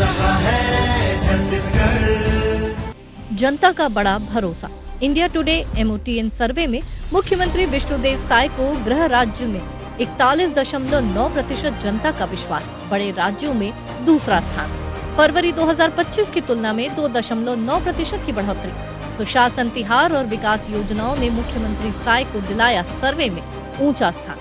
रहा है छत्तीसगढ़। जनता का बड़ा भरोसा। इंडिया टुडे MOTN सर्वे में मुख्यमंत्री विष्णुदेव साय को गृह राज्य में 41.9% जनता का विश्वास, बड़े राज्यों में दूसरा स्थान। फरवरी 2025 की तुलना में 2.9% की बढ़ोतरी। सुशासन, तिहार और विकास योजनाओं ने मुख्यमंत्री साय को दिलाया सर्वे में ऊंचा स्थान।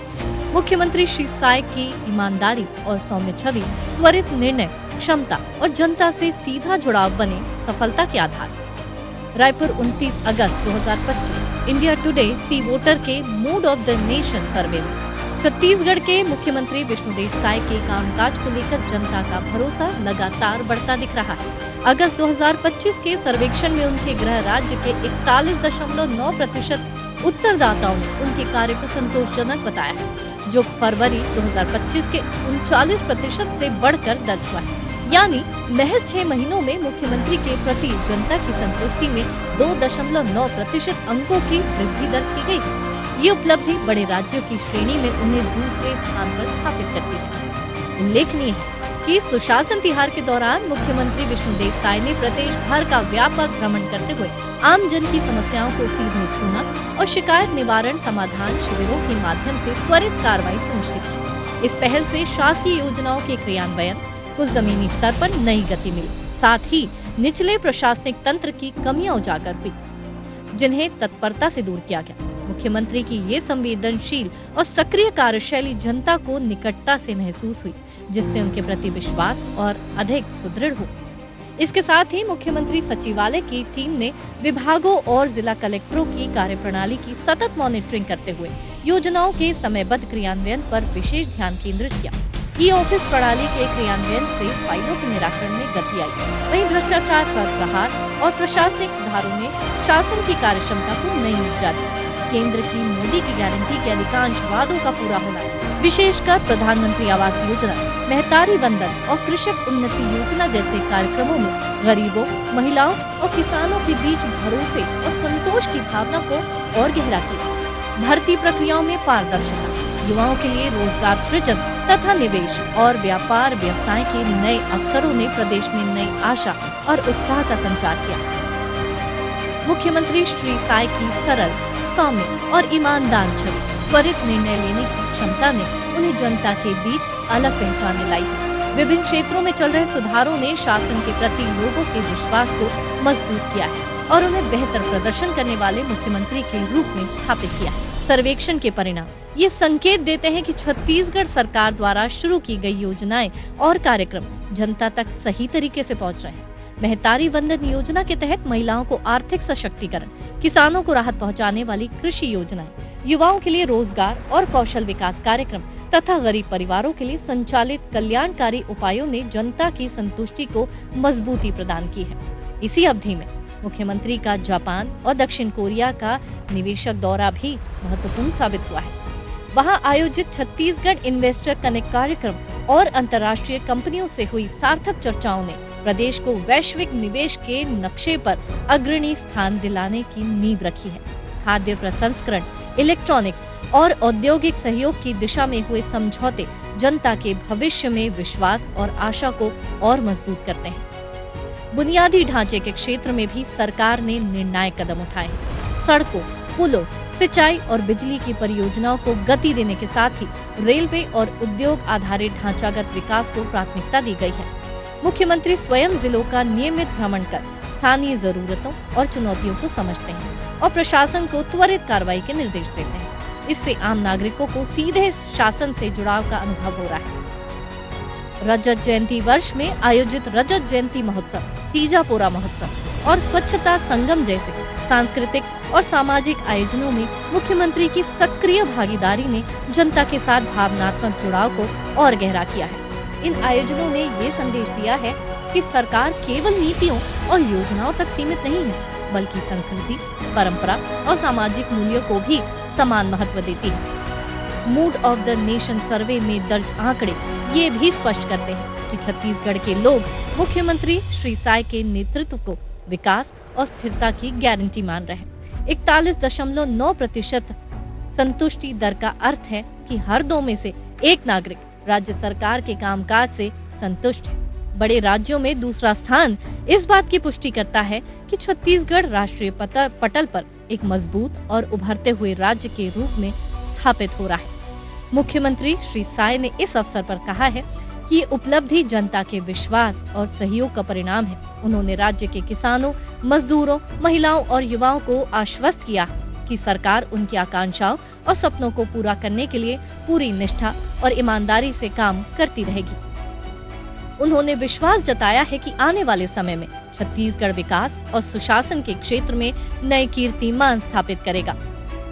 मुख्यमंत्री श्री साय की ईमानदारी और सौम्य छवि, त्वरित निर्णय क्षमता और जनता से सीधा जुड़ाव बने सफलता के आधार। रायपुर 29 अगस्त 2025 इंडिया टुडे सी वोटर के मूड ऑफ द नेशन सर्वे में छत्तीसगढ़ के मुख्यमंत्री विष्णुदेव साय के कामकाज को लेकर जनता का भरोसा लगातार बढ़ता दिख रहा है। अगस्त 2025 के सर्वेक्षण में उनके गृह राज्य के 41.9% उत्तरदाताओं ने उनके कार्य को संतोषजनक बताया है, जो फरवरी 2025 के 39% से बढ़कर दर्ज हुआ है। यानी महज 6 महीनों में मुख्यमंत्री के प्रति जनता की संतुष्टि में 2.9% अंकों की वृद्धि दर्ज की गई है। ये उपलब्धि बड़े राज्यों की श्रेणी में उन्हें दूसरे स्थान पर स्थापित करती है। उल्लेखनीय है कि सुशासन तिहार के दौरान मुख्यमंत्री विष्णुदेव साय ने प्रदेश भर का व्यापक भ्रमण करते हुए आम जन की समस्याओं को सीधे सुना और शिकायत निवारण समाधान शिविरों के माध्यम से त्वरित कार्रवाई सुनिश्चित की। इस पहल से शासकीय योजनाओं के क्रियान्वयन को जमीनी स्तर पर नई गति मिली, साथ ही निचले प्रशासनिक तंत्र की कमियां उजागर हुई, जिन्हें तत्परता से दूर किया गया। मुख्यमंत्री की ये संवेदनशील और सक्रिय कार्यशैली जनता को निकटता से महसूस हुई, जिससे उनके प्रति विश्वास और अधिक सुदृढ़ हो। इसके साथ ही मुख्यमंत्री सचिवालय की टीम ने विभागों और जिला कलेक्टरों की कार्यप्रणाली की सतत मॉनिटरिंग करते हुए योजनाओं के समयबद्ध क्रियान्वयन पर विशेष ध्यान केंद्रित किया। ई-ऑफिस प्रणाली के क्रियान्वयन से फाइलों के निराकरण में गति आई। वहीं भ्रष्टाचार पर प्रहार और प्रशासनिक सुधारों ने शासन की कार्यक्षमता को नई ऊर्जा दी। केंद्र की मोदी की गारंटी के अधिकांश वादों का पूरा होना, विशेषकर प्रधानमंत्री आवास योजना, महतारी वंदन और कृषक उन्नति योजना जैसे कार्यक्रमों में गरीबों, महिलाओं और किसानों के बीच भरोसे और संतोष की भावना को और गहरा किया। भर्ती प्रक्रियाओं में पारदर्शिता, युवाओं के लिए रोजगार सृजन तथा निवेश और व्यापार व्यवसाय के नए अवसरों ने प्रदेश में नई आशा और उत्साह का संचार किया। मुख्यमंत्री श्री साय की सरल, सौम्य और ईमानदार छवि, त्वरित निर्णय लेने की क्षमता ने उन्हें जनता के बीच अलग पहचान दिलाई है। विभिन्न क्षेत्रों में चल रहे सुधारों ने शासन के प्रति लोगों के विश्वास को मजबूत किया है और उन्हें बेहतर प्रदर्शन करने वाले मुख्यमंत्री के रूप में स्थापित किया है। सर्वेक्षण के परिणाम ये संकेत देते हैं कि छत्तीसगढ़ सरकार द्वारा शुरू की गई योजनाएं और कार्यक्रम जनता तक सही तरीके से पहुंच रहे हैं। महतारी वंदन योजना के तहत महिलाओं को आर्थिक सशक्तिकरण, किसानों को राहत पहुंचाने वाली कृषि योजनाएं, युवाओं के लिए रोजगार और कौशल विकास कार्यक्रम तथा गरीब परिवारों के लिए संचालित कल्याणकारी उपायों ने जनता की संतुष्टि को मजबूती प्रदान की है। इसी अवधि में मुख्यमंत्री का जापान और दक्षिण कोरिया का निवेशक दौरा भी महत्वपूर्ण साबित हुआ है। वहां आयोजित छत्तीसगढ़ इन्वेस्टर कनेक्ट कार्यक्रम और अंतर्राष्ट्रीय कंपनियों से हुई सार्थक चर्चाओं ने प्रदेश को वैश्विक निवेश के नक्शे पर अग्रणी स्थान दिलाने की नींव रखी है। खाद्य प्रसंस्करण, इलेक्ट्रॉनिक्स और औद्योगिक सहयोग की दिशा में हुए समझौते जनता के भविष्य में विश्वास और आशा को और मजबूत करते हैं। बुनियादी ढांचे के क्षेत्र में भी सरकार ने निर्णायक कदम उठाए हैं। सड़कों, पुलों, सिंचाई और बिजली की परियोजनाओं को गति देने के साथ ही रेलवे और उद्योग आधारित ढांचागत विकास को प्राथमिकता दी गई है। मुख्यमंत्री स्वयं जिलों का नियमित भ्रमण कर स्थानीय जरूरतों और चुनौतियों को समझते हैं और प्रशासन को त्वरित कार्रवाई के निर्देश देते हैं। इससे आम नागरिकों को सीधे शासन से जुड़ाव का अनुभव हो रहा है। रजत जयंती वर्ष में आयोजित रजत जयंती महोत्सव, तीजापोरा महोत्सव और स्वच्छता संगम जैसे सांस्कृतिक और सामाजिक आयोजनों में मुख्यमंत्री की सक्रिय भागीदारी ने जनता के साथ भावनात्मक जुड़ाव को और गहरा किया है। इन आयोजनों ने ये संदेश दिया है कि सरकार केवल नीतियों और योजनाओं तक सीमित नहीं है, बल्कि संस्कृति, परंपरा और सामाजिक मूल्यों को भी समान महत्व देती है। मूड ऑफ द नेशन सर्वे में दर्ज आंकड़े ये भी स्पष्ट करते हैं कि छत्तीसगढ़ के लोग मुख्यमंत्री श्री साय के नेतृत्व को विकास और स्थिरता की गारंटी मान रहे हैं। 41.9% संतुष्टि दर का अर्थ है कि हर 2 में से 1 नागरिक राज्य सरकार के कामकाज से संतुष्ट है। बड़े राज्यों में दूसरा स्थान इस बात की पुष्टि करता है कि छत्तीसगढ़ राष्ट्रीय पटल पर एक मजबूत और उभरते हुए राज्य के रूप में स्थापित हो रहा है। मुख्यमंत्री श्री साय ने इस अवसर पर कहा है कि ये उपलब्धि जनता के विश्वास और सहयोग का परिणाम है। उन्होंने राज्य के किसानों, मजदूरों, महिलाओं और युवाओं को आश्वस्त किया कि सरकार उनकी आकांक्षाओं और सपनों को पूरा करने के लिए पूरी निष्ठा और ईमानदारी से काम करती रहेगी। उन्होंने विश्वास जताया है कि आने वाले समय में छत्तीसगढ़ विकास और सुशासन के क्षेत्र में नए कीर्तिमान स्थापित करेगा।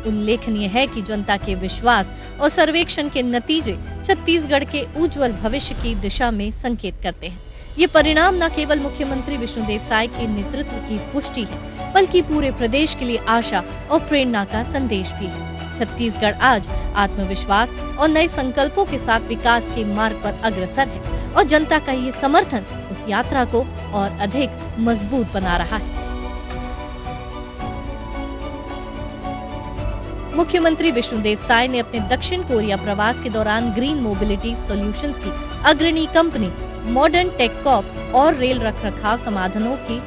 उल्लेखनीय है कि जनता के विश्वास और सर्वेक्षण के नतीजे छत्तीसगढ़ के उज्जवल भविष्य की दिशा में संकेत करते हैं। ये परिणाम न केवल मुख्यमंत्री विष्णुदेव साय के नेतृत्व की पुष्टि है, बल्कि पूरे प्रदेश के लिए आशा और प्रेरणा का संदेश भी है। छत्तीसगढ़ आज आत्मविश्वास और नए संकल्पों के साथ विकास के मार्ग पर अग्रसर है और जनता का ये समर्थन उस यात्रा को और अधिक मजबूत बना रहा है। मुख्यमंत्री विष्णुदेव साय ने अपने दक्षिण कोरिया प्रवास के दौरान ग्रीन मोबिलिटी सॉल्यूशंस की अग्रणी कंपनी मॉडर्न टेक कॉर्प और रेल रखरखाव समाधानों की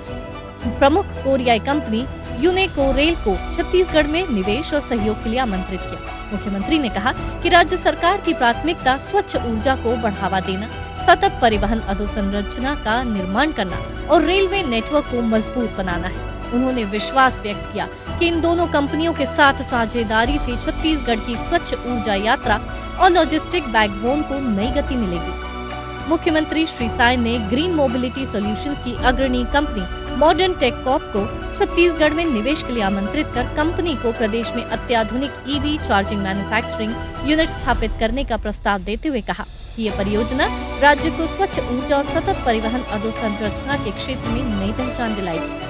प्रमुख कोरियाई कंपनी यूनेको रेल को छत्तीसगढ़ में निवेश और सहयोग के लिए आमंत्रित किया। मुख्यमंत्री ने कहा कि राज्य सरकार की प्राथमिकता स्वच्छ ऊर्जा को बढ़ावा देना, सतत परिवहन अधोसंरचना का निर्माण करना और रेलवे नेटवर्क को मजबूत बनाना है। उन्होंने विश्वास व्यक्त किया कि इन दोनों कंपनियों के साथ साझेदारी से छत्तीसगढ़ की स्वच्छ ऊर्जा यात्रा और लॉजिस्टिक बैकबोन को नई गति मिलेगी। मुख्यमंत्री श्री साय ने ग्रीन मोबिलिटी सॉल्यूशंस की अग्रणी कंपनी मॉडर्न टेक कॉर्प को छत्तीसगढ़ में निवेश के लिए आमंत्रित कर कंपनी को प्रदेश में अत्याधुनिक ईवी चार्जिंग मैन्युफैक्चरिंग यूनिट स्थापित करने का प्रस्ताव देते हुए कहा कि ये परियोजना राज्य को स्वच्छ ऊर्जा और सतत परिवहन अधोसंरचना के क्षेत्र में नई पहचान दिलाएगी।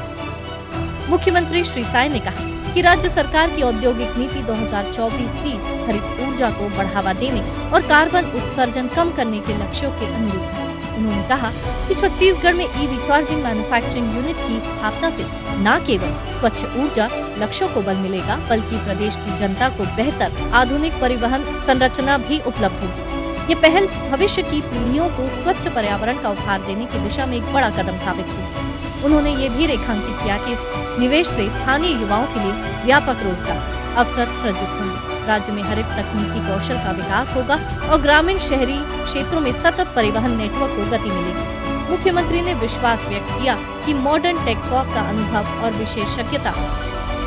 मुख्यमंत्री श्री साय ने कहा कि राज्य सरकार की औद्योगिक नीति 2024-30 हरित ऊर्जा को बढ़ावा देने और कार्बन उत्सर्जन कम करने के लक्ष्यों के अनुरूप है। उन्होंने कहा कि छत्तीसगढ़ में ईवी चार्जिंग मैन्युफैक्चरिंग यूनिट की स्थापना से न केवल स्वच्छ ऊर्जा लक्ष्यों को बल मिलेगा, बल्कि प्रदेश की जनता को बेहतर आधुनिक परिवहन संरचना भी उपलब्ध होगी। ये पहल भविष्य की पीढ़ियों को स्वच्छ पर्यावरण का उपहार देने की दिशा में एक बड़ा कदम साबित होगी। उन्होंने ये भी रेखांकित किया कि इस निवेश से स्थानीय युवाओं के लिए व्यापक रोजगार अवसर सृजित होंगे। राज्य में हरित तकनीकी कौशल का विकास होगा और ग्रामीण शहरी क्षेत्रों में सतत परिवहन नेटवर्क को गति मिलेगी। मुख्यमंत्री ने विश्वास व्यक्त किया कि मॉडर्न टेक कॉर्प का अनुभव और विशेषज्ञता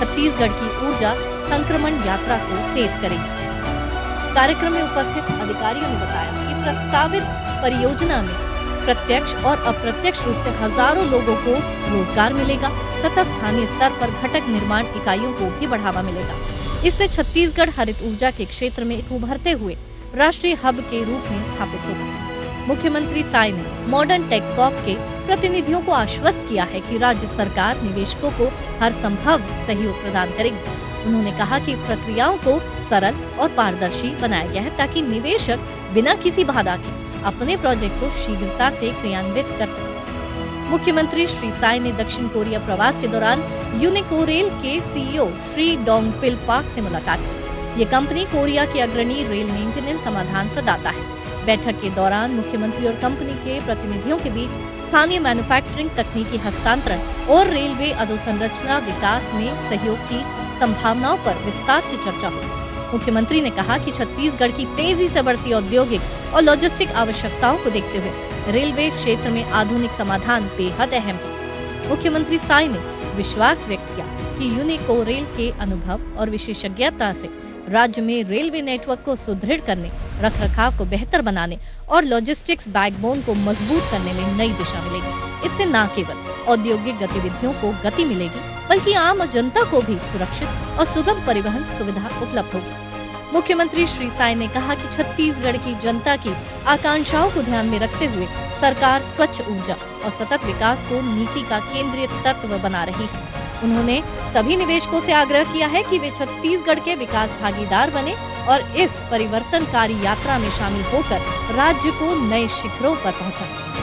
छत्तीसगढ़ की ऊर्जा संक्रमण यात्रा को तेज करेगी। कार्यक्रम में उपस्थित अधिकारियों ने बताया कि प्रस्तावित परियोजना में प्रत्यक्ष और अप्रत्यक्ष रूप से हजारों लोगों को रोजगार मिलेगा तथा स्थानीय स्तर पर घटक निर्माण इकाइयों को भी बढ़ावा मिलेगा। इससे छत्तीसगढ़ हरित ऊर्जा के क्षेत्र में एक उभरते हुए राष्ट्रीय हब के रूप में स्थापित होगा। मुख्यमंत्री साय ने मॉडर्न टेक कॉर्प के प्रतिनिधियों को आश्वस्त किया है कि राज्य सरकार निवेशकों को हर संभव सहयोग प्रदान करेगी। उन्होंने कहा कि प्रक्रियाओं को सरल और पारदर्शी बनाया गया है ताकि निवेशक बिना किसी बाधा के अपने प्रोजेक्ट को शीघ्रता से क्रियान्वित कर सके। मुख्यमंत्री श्री साय ने दक्षिण कोरिया प्रवास के दौरान यूनेको रेल के सीईओ श्री डोंगपिल पार्क से मुलाकात की। ये कंपनी कोरिया की अग्रणी रेल मेंटेनेंस समाधान प्रदाता है। बैठक के दौरान मुख्यमंत्री और कंपनी के प्रतिनिधियों के बीच स्थानीय मैन्युफैक्चरिंग तकनीकी हस्तांतरण और रेलवे अधोसंरचना विकास में सहयोग की संभावनाओं पर विस्तार से चर्चा हुई। मुख्यमंत्री ने कहा कि छत्तीसगढ़ की तेजी से बढ़ती औद्योगिक और लॉजिस्टिक आवश्यकताओं को देखते हुए रेलवे क्षेत्र में आधुनिक समाधान बेहद अहम है। मुख्यमंत्री साय ने विश्वास व्यक्त किया कि यूनेको रेल के अनुभव और विशेषज्ञता से राज्य में रेलवे नेटवर्क को सुदृढ़ करने, रखरखाव को बेहतर बनाने और लॉजिस्टिक्स बैकबोन को मजबूत करने में नई दिशा मिलेगी। इससे न केवल औद्योगिक गतिविधियों को गति मिलेगी, बल्कि आम जनता को भी सुरक्षित और सुगम परिवहन सुविधा उपलब्ध होगी। मुख्यमंत्री श्री साय ने कहा कि छत्तीसगढ़ की जनता की आकांक्षाओं को ध्यान में रखते हुए सरकार स्वच्छ ऊर्जा और सतत विकास को नीति का केंद्रीय तत्व बना रही है। उन्होंने सभी निवेशकों से आग्रह किया है कि वे छत्तीसगढ़ के विकास भागीदार बने और इस परिवर्तनकारी यात्रा में शामिल होकर राज्य को नए शिखरों पर पहुंचाएं।